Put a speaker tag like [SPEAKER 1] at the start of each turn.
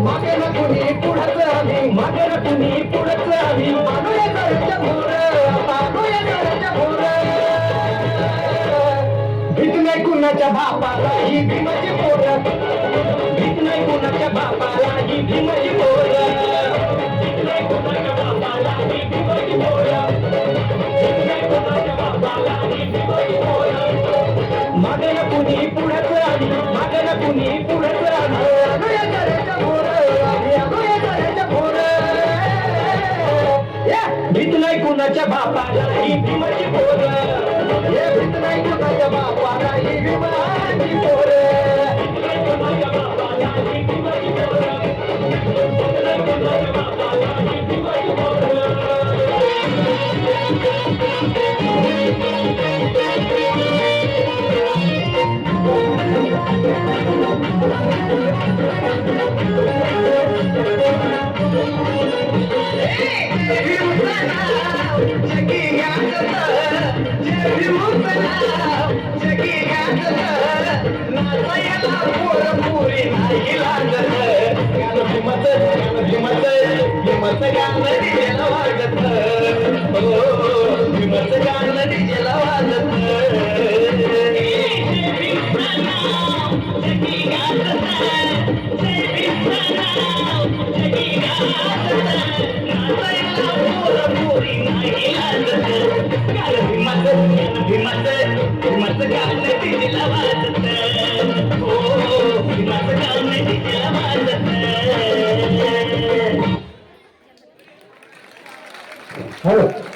[SPEAKER 1] मागे ना कुणी पुढंच आम्ही मागे ना कुणी पुढंच आम्ही आणूया घरच्या भोर आणूया घरच्या भोर भीत नाही कुणाच्या बापाला ही भीमाची पोर भीत नाही कुणाच्या बापाला ही भीमाची पोर भीत नाही कुणाच्या बापाला ही भीमाची पोर भीत नाही कुणाच्या बापाला ही भीमाची पोर मागे ना कुणी पुढंच आम्ही मागे ना कुणी पुढंच आम्ही आणूया घरच्या भोर आणूया घरच्या भोर भीत नाही कुणाच्या बापाला ही भीमाची पोर भीत नाही कुणाच्या बापाला ही भीमाची पोर भीत नाही कुणाच्या बापाला ही भीमाची पोर भीत नाही कुणाच्या बापाला ही भीमाची पोर
[SPEAKER 2] Hello.